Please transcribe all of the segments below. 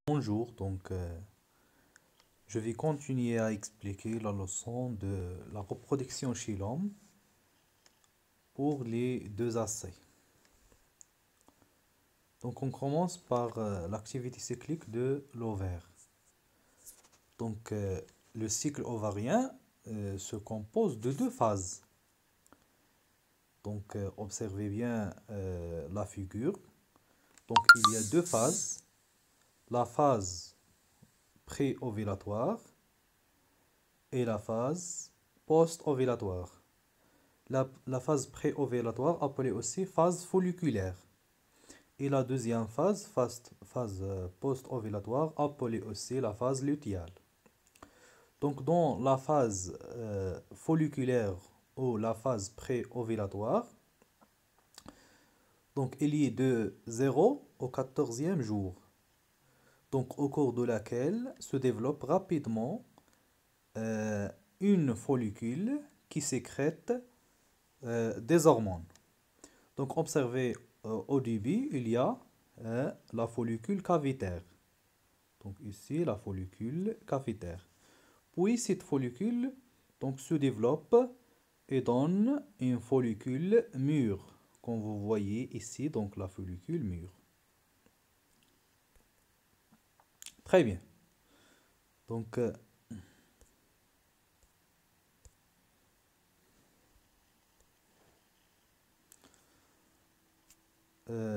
Bonjour, je vais continuer à expliquer la leçon de la reproduction chez l'homme pour les deux assais. Donc on commence par l'activité cyclique de l'ovaire. Donc le cycle ovarien se compose de deux phases. Donc observez bien la figure. Donc il y a deux phases. La phase pré-ovulatoire et la phase post-ovulatoire. La phase pré-ovulatoire, appelée aussi phase folliculaire. Et la deuxième phase post-ovulatoire, appelée aussi la phase lutéale. Donc, dans la phase folliculaire ou la phase pré-ovulatoire, donc il y a de 0 au 14e jour. Donc, au cours de laquelle se développe rapidement euh, une follicule qui sécrète des hormones. Donc, observez au début, il y a la follicule cavitaire. Donc, ici, la follicule cavitaire. Puis, cette follicule donc, se développe et donne une follicule mûre. Comme vous voyez ici, donc la follicule mûre. Très bien. Donc,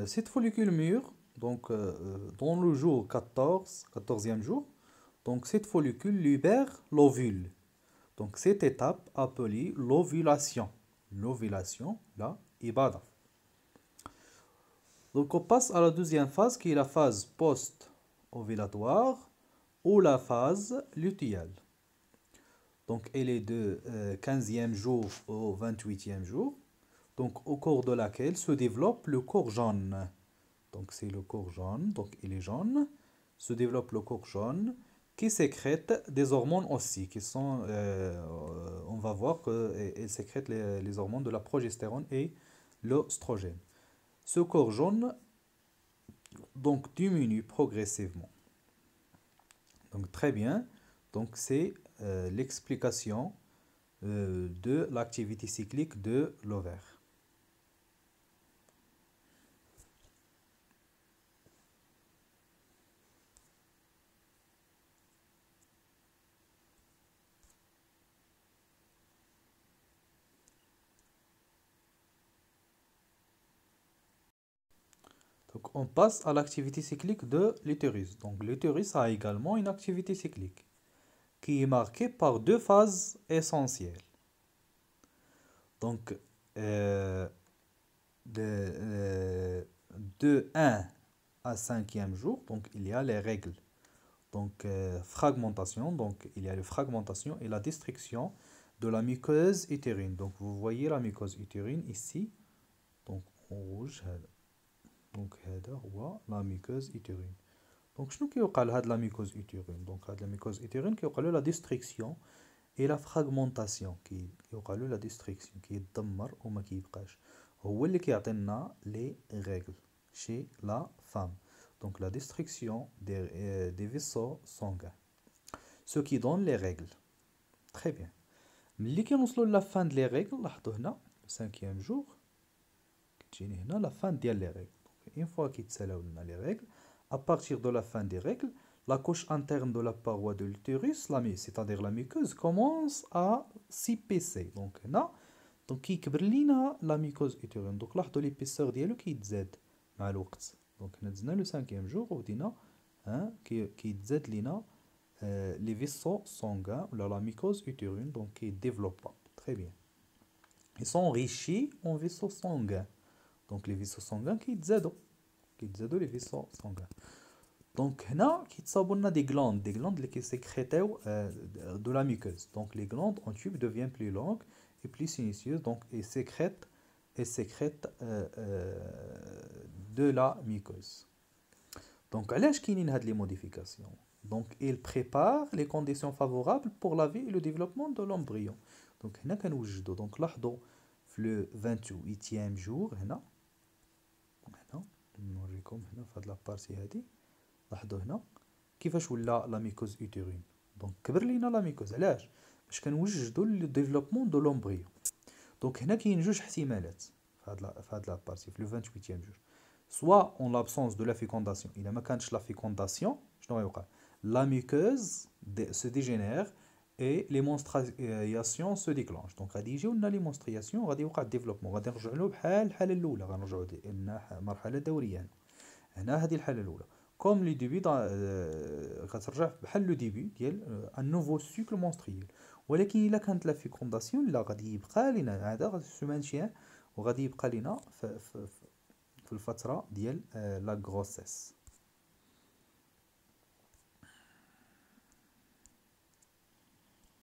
cette follicule mûre, donc dans le jour 14e jour, donc cette follicule libère l'ovule. Donc cette étape appelée l'ovulation. L'ovulation, la ibada. Donc on passe à la deuxième phase qui est la phase post-ovulatoire ou la phase lutéale. Donc elle est de 15e jour au 28e jour. Donc au cours de laquelle se développe le corps jaune. Donc c'est le corps jaune, donc il est jaune. Se développe le corps jaune qui sécrète des hormones aussi, qui sont, on va voir qu'elles sécrètent les hormones de la progestérone et l'oestrogène. Ce corps jaune donc diminue progressivement. Donc très bien, donc c'est l'explication de l'activité cyclique de l'ovaire. Donc on passe à l'activité cyclique de l'utérus. Donc l'utérus a également une activité cyclique qui est marquée par deux phases essentielles. Donc euh, de 1 à 5e jour, donc il y a les règles. Donc fragmentation, donc il y a la fragmentation et la destruction de la muqueuse utérine. Donc vous voyez la muqueuse utérine ici, donc en rouge. Donc هذا هو la muqueuse utérine. Donc شنو كيوقع لهاد la muqueuse utérine؟ Donc هاد la muqueuse utérine كيوقع له la destruction et la fragmentation كيوقع له la destruction كيتدمر وما كيبقاش. هو اللي كيعطينا les règles chez la femme. Donc la destruction des vaisseaux sanguins. Ce qui donne les règles. Très bien. ملي كنوصلوا لا fin de les règles لاحظوا هنا 5e jour كتجيني هنا la fin ديال les règles. Une fois كيتسالاو لنا les règles, à partir de la fin des règles, la couche interne de la paroi de l'utérus, c'est-à-dire la muqueuse, commence à s'épaisser. Donc هنا donc كيكبر لينا la muqueuse utérine. Donc لاحظوا l'épaisseur ديالو كيتزاد مع الوقت. Donc هنا دزنا لو 5e jour وبدينا كيتزاد لينا les vaisseaux sanguins ou la muqueuse utérine donc qui développent. Très bien. Ils sont enrichis en vaisseaux sanguins. Donc les vaisseaux sanguins كيتزادوا les vaisseaux sanguins. Donc هنا كيتصاوبوا لنا des glandes اللي كيسكريتاو de la muqueuse. Donc les glandes en tube deviennent plus longues et plus sinueuses donc et sécrètent de la muqueuse. Donc علاش كاينين هاد les modifications? Donc il prépare les conditions favorables pour la vie et le développement de l'embryon. Donc هنا كنوجدوا donc لاحظوا في le 28e jour هنا نوريكم هنا في هاد لابارتي هادي لاحظوا هنا كيفاش ولا لا ميكوز اوتيرين؟ دونك كبر لينا لا ميكوز، علاش؟ باش كنوجدوا لو ديفلوبمون دو لومبريو. دونك هنا كاين جوج احتمالات في هاد لا بارتي في لو 28 جور. سوا اون لابسونس دو لا فيكونداسيون، الا ما كانتش لا فيكونداسيون شنو غيوقع؟ لا ميكوز سو ديجينير et les menstruations se déclenchent. Donc غادي يجيو لنا لي مونسترياسيون، غادي يوقع الديفلوبمون، غادي نرجعوا له بحال الحاله الاولى، غنرجعوا لنا مرحله دوريه. هنا هذه الحاله الاولى كوم لي ديبي غترجع بحال لو ديبي ديال ان نوفو سيكل مونستريال. ولكن الا كانت لا فيكونداسيون لا غادي يبقى لينا هذا، غادي سو مانتيان وغادي يبقى لينا في الفتره ديال لا غروسيس.